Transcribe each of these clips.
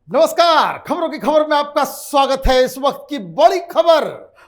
नमस्कार। खबरों की खबर में आपका स्वागत है। इस वक्त की बड़ी खबर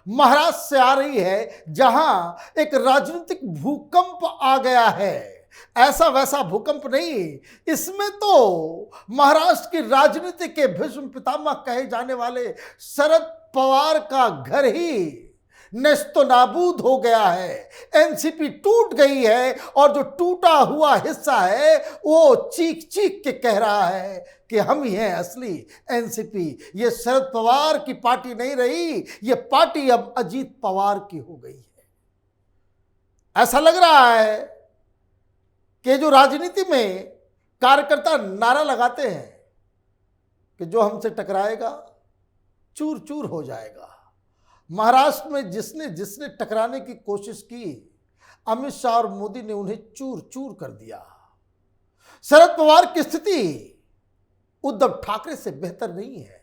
महाराष्ट्र से आ रही है, जहां एक राजनीतिक भूकंप आ गया है। ऐसा वैसा भूकंप नहीं, इसमें तो महाराष्ट्र की राजनीति के भीष्म पितामह कहे जाने वाले शरद पवार का घर ही नेस्तो नाबूद हो गया है। एनसीपी टूट गई है और जो टूटा हुआ हिस्सा है वो चीख चीख के कह रहा है कि हम ही हैं असली एनसीपी। ये शरद पवार की पार्टी नहीं रही, ये पार्टी अब अजीत पवार की हो गई है। ऐसा लग रहा है कि जो राजनीति में कार्यकर्ता नारा लगाते हैं कि जो हमसे टकराएगा चूर चूर हो जाएगा। महाराष्ट्र में जिसने जिसने टकराने की कोशिश की, अमित शाह और मोदी ने उन्हें चूर चूर कर दिया। शरद पवार की स्थिति उद्धव ठाकरे से बेहतर नहीं है।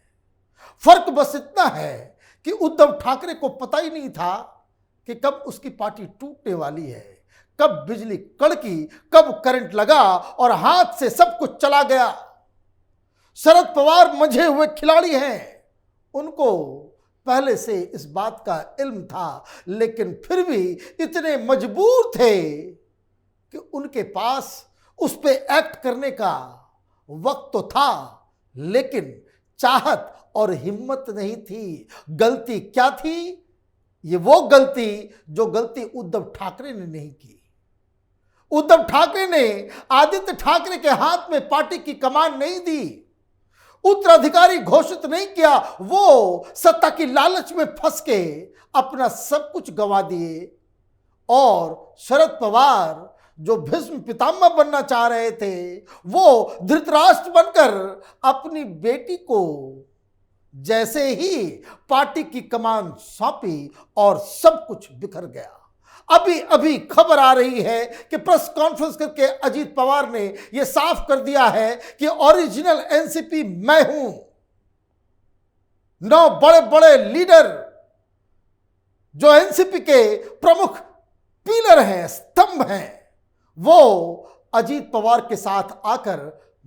फर्क बस इतना है कि उद्धव ठाकरे को पता ही नहीं था कि कब उसकी पार्टी टूटने वाली है, कब बिजली कड़की, कब करंट लगा और हाथ से सब कुछ चला गया। शरद पवार मंझे हुए खिलाड़ी हैं, उनको पहले से इस बात का इल्म था, लेकिन फिर भी इतने मजबूर थे कि उनके पास उस पे एक्ट करने का वक्त तो था, लेकिन चाहत और हिम्मत नहीं थी। गलती क्या थी? ये वो गलती जो गलती उद्धव ठाकरे ने नहीं की। उद्धव ठाकरे ने आदित्य ठाकरे के हाथ में पार्टी की कमान नहीं दी, उत्तराधिकारी घोषित नहीं किया। वो सत्ता की लालच में फंस के अपना सब कुछ गंवा दिए। और शरद पवार जो भीष्म पितामह बनना चाह रहे थे, वो धृतराष्ट्र बनकर अपनी बेटी को जैसे ही पार्टी की कमान सौंपी और सब कुछ बिखर गया। अभी अभी खबर आ रही है कि प्रेस कॉन्फ्रेंस करके अजीत पवार ने यह साफ कर दिया है कि ओरिजिनल एनसीपी मैं हूं। 9 बड़े बड़े लीडर जो एनसीपी के प्रमुख पिलर हैं, स्तंभ हैं, वो अजीत पवार के साथ आकर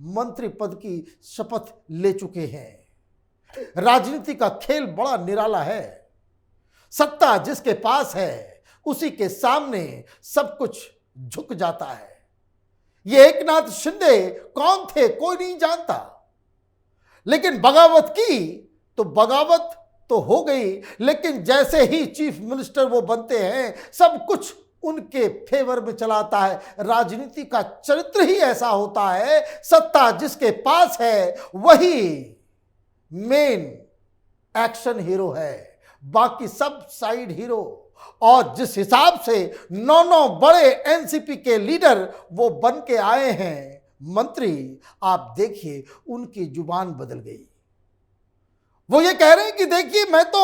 मंत्री पद की शपथ ले चुके हैं। राजनीति का खेल बड़ा निराला है। सत्ता जिसके पास है उसी के सामने सब कुछ झुक जाता है। ये एकनाथ शिंदे कौन थे कोई नहीं जानता, लेकिन बगावत की तो बगावत तो हो गई। लेकिन जैसे ही चीफ मिनिस्टर वो बनते हैं, सब कुछ उनके फेवर में चलाता है। राजनीति का चरित्र ही ऐसा होता है, सत्ता जिसके पास है वही मेन एक्शन हीरो है, बाकी सब साइड हीरो। और जिस हिसाब से 9 बड़े एनसीपी के लीडर वो बन के आए हैं मंत्री, आप देखिए उनकी जुबान बदल गई। वो ये कह रहे हैं कि देखिए मैं तो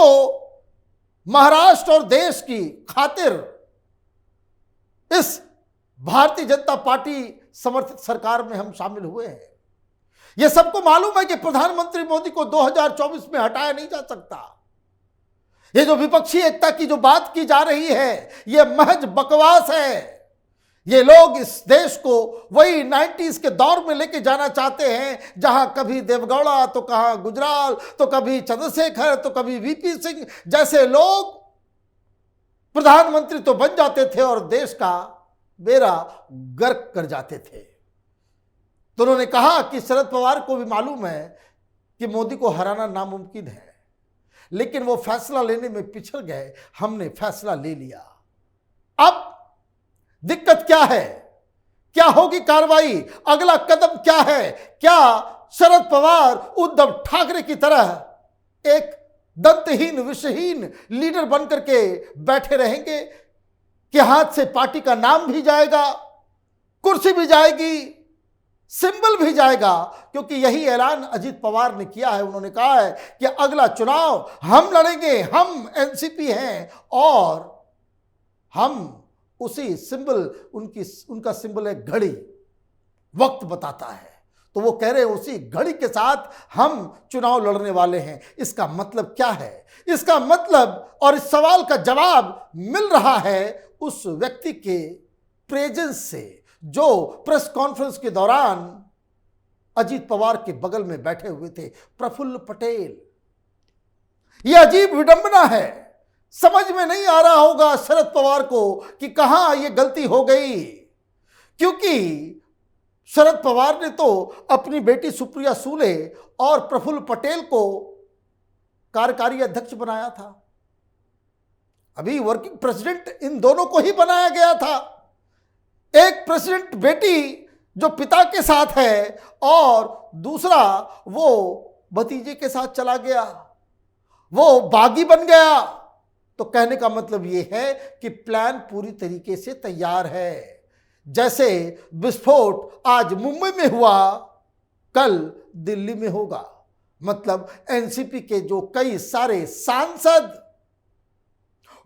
महाराष्ट्र और देश की खातिर इस भारतीय जनता पार्टी समर्थित सरकार में हम शामिल हुए हैं। यह सबको मालूम है कि प्रधानमंत्री मोदी को 2024 में हटाया नहीं जा सकता। ये जो विपक्षी एकता की जो बात की जा रही है, ये महज बकवास है। ये लोग इस देश को वही 90s के दौर में लेके जाना चाहते हैं, जहां कभी देवगौड़ा तो कहां गुजराल तो कभी चंद्रशेखर तो कभी वीपी सिंह जैसे लोग प्रधानमंत्री तो बन जाते थे और देश का बेड़ा गर्क कर जाते थे। तो उन्होंने कहा कि शरद पवार को भी मालूम है कि मोदी को हराना नामुमकिन है, लेकिन वो फैसला लेने में पिछड़ गए। हमने फैसला ले लिया। अब दिक्कत क्या है? क्या होगी कार्रवाई? अगला कदम क्या है? क्या शरद पवार उद्धव ठाकरे की तरह एक दंतहीन विषहीन लीडर बनकर के बैठे रहेंगे कि हाथ से पार्टी का नाम भी जाएगा, कुर्सी भी जाएगी, सिंबल भी जाएगा? क्योंकि यही ऐलान अजीत पवार ने किया है। उन्होंने कहा है कि अगला चुनाव हम लड़ेंगे, हम एनसीपी हैं और हम उसी सिंबल, उनका सिंबल है घड़ी, वक्त बताता है। तो वो कह रहे हैं उसी घड़ी के साथ हम चुनाव लड़ने वाले हैं। इसका मतलब क्या है? इसका मतलब और इस सवाल का जवाब मिल रहा है उस व्यक्ति के प्रेजेंस से, जो प्रेस कॉन्फ्रेंस के दौरान अजीत पवार के बगल में बैठे हुए थे प्रफुल्ल पटेल। यह अजीब विडंबना है, समझ में नहीं आ रहा होगा शरद पवार को कि कहां यह गलती हो गई, क्योंकि शरद पवार ने तो अपनी बेटी सुप्रिया सूले और प्रफुल्ल पटेल को कार्यकारी अध्यक्ष बनाया था। अभी वर्किंग प्रेसिडेंट इन दोनों को ही बनाया गया था। एक प्रेसिडेंट बेटी जो पिता के साथ है और दूसरा वो भतीजे के साथ चला गया, वो बागी बन गया। तो कहने का मतलब ये है कि प्लान पूरी तरीके से तैयार है। जैसे विस्फोट आज मुंबई में हुआ, कल दिल्ली में होगा। मतलब एनसीपी के जो कई सारे सांसद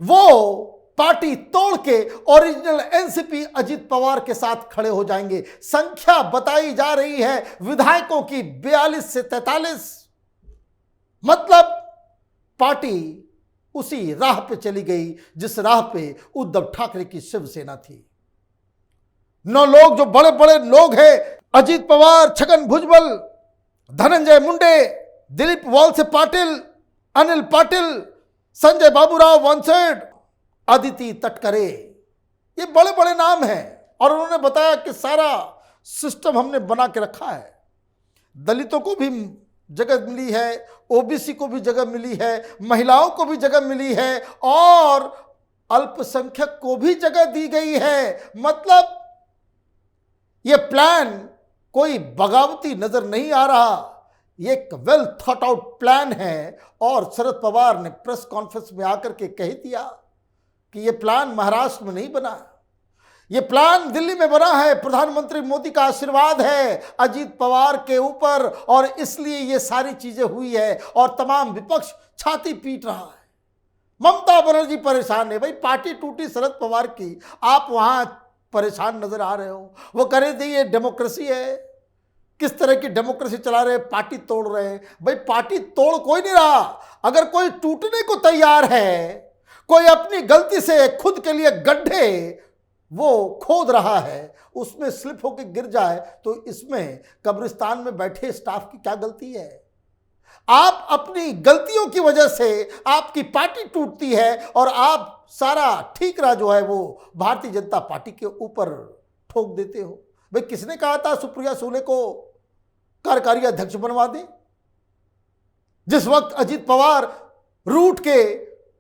वो पार्टी तोड़ के ओरिजिनल एनसीपी अजीत पवार के साथ खड़े हो जाएंगे। संख्या बताई जा रही है विधायकों की 42 से 43। मतलब पार्टी उसी राह पे चली गई जिस राह पे उद्धव ठाकरे की शिवसेना थी। 9 लोग जो बड़े बड़े लोग हैं, अजीत पवार, छगन भुजबल, धनंजय मुंडे, दिलीप वॉलसे पाटिल, अनिल पाटिल, संजय बाबूराव वंसेड, अदिति तटकरे, ये बड़े बड़े नाम हैं। और उन्होंने बताया कि सारा सिस्टम हमने बना के रखा है। दलितों को भी जगह मिली है, ओबीसी को भी जगह मिली है, महिलाओं को भी जगह मिली है और अल्पसंख्यक को भी जगह दी गई है। मतलब ये प्लान कोई बगावती नजर नहीं आ रहा, ये एक वेल थॉट आउट प्लान है। और शरद पवार ने प्रेस कॉन्फ्रेंस में आकर के कह दिया कि ये प्लान महाराष्ट्र में नहीं बना, ये प्लान दिल्ली में बना है। प्रधानमंत्री मोदी का आशीर्वाद है अजीत पवार के ऊपर और इसलिए ये सारी चीजें हुई है। और तमाम विपक्ष छाती पीट रहा है। ममता बनर्जी परेशान है। भाई पार्टी टूटी शरद पवार की, आप वहां परेशान नजर आ रहे हो। वो कह रहे थे ये डेमोक्रेसी है, किस तरह की डेमोक्रेसी चला रहे हैं, पार्टी तोड़ रहे हैं। भाई पार्टी तोड़ कोई नहीं रहा। अगर कोई टूटने को तैयार है, कोई अपनी गलती से खुद के लिए गड्ढे वो खोद रहा है, उसमें स्लिप होकर गिर जाए, तो इसमें कब्रिस्तान में बैठे स्टाफ की क्या गलती है? आप अपनी गलतियों की वजह से आपकी पार्टी टूटती है और आप सारा ठीकरा जो है वो भारतीय जनता पार्टी के ऊपर ठोक देते हो। भाई किसने कहा था सुप्रिया सूले को कार्यकारी अध्यक्ष बनवा दें? जिस वक्त अजीत पवार रूट के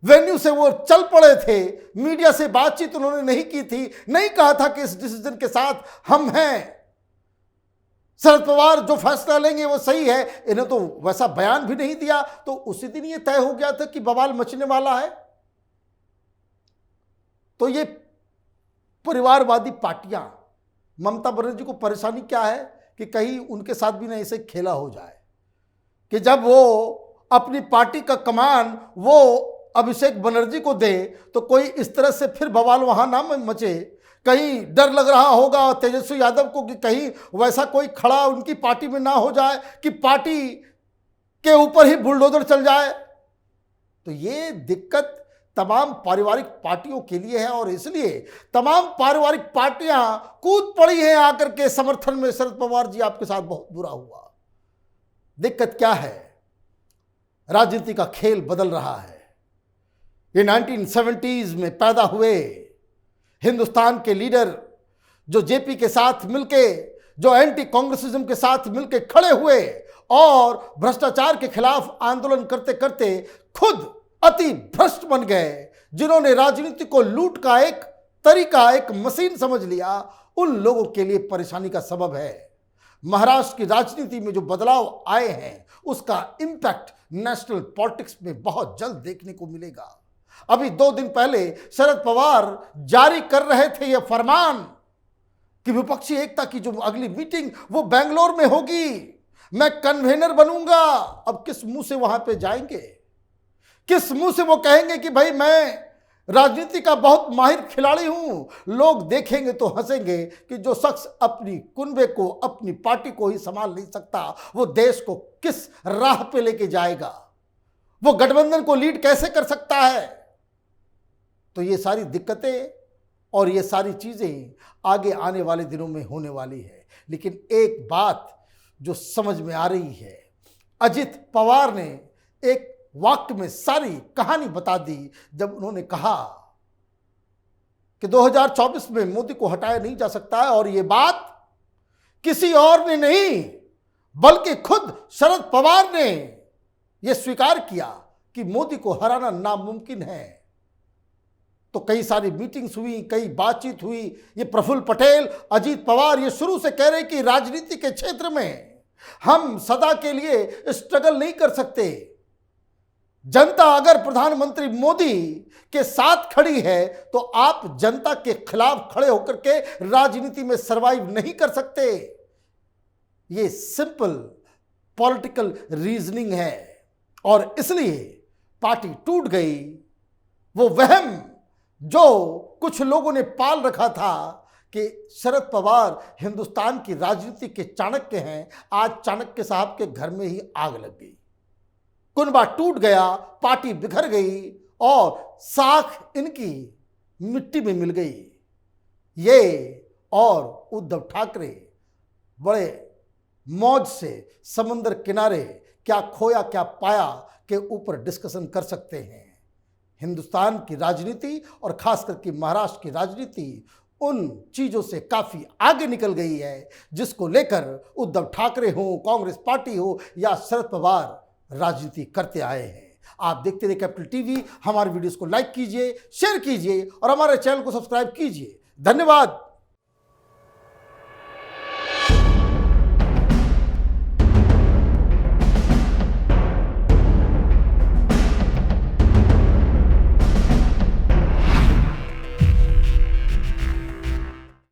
वेन्यू से वो चल पड़े थे, मीडिया से बातचीत उन्होंने नहीं की थी, नहीं कहा था कि इस डिसीजन के साथ हम हैं, शरद पवार जो फैसला लेंगे वो सही है। इन्हें तो वैसा बयान भी नहीं दिया, तो उसी दिन ये तय हो गया था कि बवाल मचने वाला है। तो ये परिवारवादी पार्टियां, ममता बनर्जी को परेशानी क्या है कि कहीं उनके साथ भी ना ऐसे खेला हो जाए कि जब वो अपनी पार्टी का कमान वो अभिषेक बनर्जी को दे तो कोई इस तरह से फिर बवाल वहां ना मचे। कहीं डर लग रहा होगा तेजस्वी यादव को कि कहीं वैसा कोई खड़ा उनकी पार्टी में ना हो जाए कि पार्टी के ऊपर ही बुलडोजर चल जाए। तो ये दिक्कत तमाम पारिवारिक पार्टियों के लिए है और इसलिए तमाम पारिवारिक पार्टियां कूद पड़ी हैं आकर के समर्थन में। शरद पवार जी आपके साथ बहुत बुरा हुआ। दिक्कत क्या है? राजनीति का खेल बदल रहा है। ये 1970s में पैदा हुए हिंदुस्तान के लीडर जो जेपी के साथ मिलके, जो एंटी कांग्रेसिज्म के साथ मिलके खड़े हुए और भ्रष्टाचार के खिलाफ आंदोलन करते करते खुद अति भ्रष्ट बन गए, जिन्होंने राजनीति को लूट का एक तरीका, एक मशीन समझ लिया, उन लोगों के लिए परेशानी का सबब है। महाराष्ट्र की राजनीति में जो बदलाव आए हैं उसका इंपैक्ट नेशनल पॉलिटिक्स में बहुत जल्द देखने को मिलेगा। अभी 2 दिन पहले शरद पवार जारी कर रहे थे यह फरमान कि विपक्षी एकता की जो अगली मीटिंग वो बेंगलोर में होगी, मैं कन्वेनर बनूंगा। अब किस मुंह से वहां पे जाएंगे? किस मुंह से वो कहेंगे कि भाई मैं राजनीति का बहुत माहिर खिलाड़ी हूं? लोग देखेंगे तो हंसेंगे कि जो शख्स अपनी कुनबे को, अपनी पार्टी को ही संभाल नहीं सकता, वो देश को किस राह पे लेके जाएगा? वो गठबंधन को लीड कैसे कर सकता है? तो ये सारी दिक्कतें और ये सारी चीजें आगे आने वाले दिनों में होने वाली है। लेकिन एक बात जो समझ में आ रही है। अजित पवार ने एक वाक्य में सारी कहानी बता दी जब उन्होंने कहा कि 2024 में मोदी को हटाया नहीं जा सकता है, और ये बात किसी और ने नहीं बल्कि खुद शरद पवार ने यह स्वीकार किया कि मोदी को हराना नामुमकिन है। तो कई सारी मीटिंग्स हुई, कई बातचीत हुई। ये प्रफुल्ल पटेल, अजीत पवार ये शुरू से कह रहे कि राजनीति के क्षेत्र में हम सदा के लिए स्ट्रगल नहीं कर सकते। जनता अगर प्रधानमंत्री मोदी के साथ खड़ी है तो आप जनता के खिलाफ खड़े होकर के राजनीति में सरवाइव नहीं कर सकते। ये सिंपल पॉलिटिकल रीजनिंग है, और इसलिए पार्टी टूट गई। वो वहम जो कुछ लोगों ने पाल रखा था कि शरद पवार हिंदुस्तान की राजनीति के चाणक्य हैं, आज चाणक्य साहब के घर में ही आग लग गई। कुनबा टूट गया, पार्टी बिखर गई और साख इनकी मिट्टी में मिल गई। ये और उद्धव ठाकरे बड़े मौज से समंदर किनारे क्या खोया क्या पाया के ऊपर डिस्कशन कर सकते हैं। हिंदुस्तान की राजनीति और खास करके महाराष्ट्र की राजनीति उन चीज़ों से काफ़ी आगे निकल गई है जिसको लेकर उद्धव ठाकरे हो, कांग्रेस पार्टी हो या शरद पवार राजनीति करते आए हैं। आप देखते रहिए कैपिटल टीवी। हमारे वीडियोस को लाइक कीजिए, शेयर कीजिए और हमारे चैनल को सब्सक्राइब कीजिए। धन्यवाद।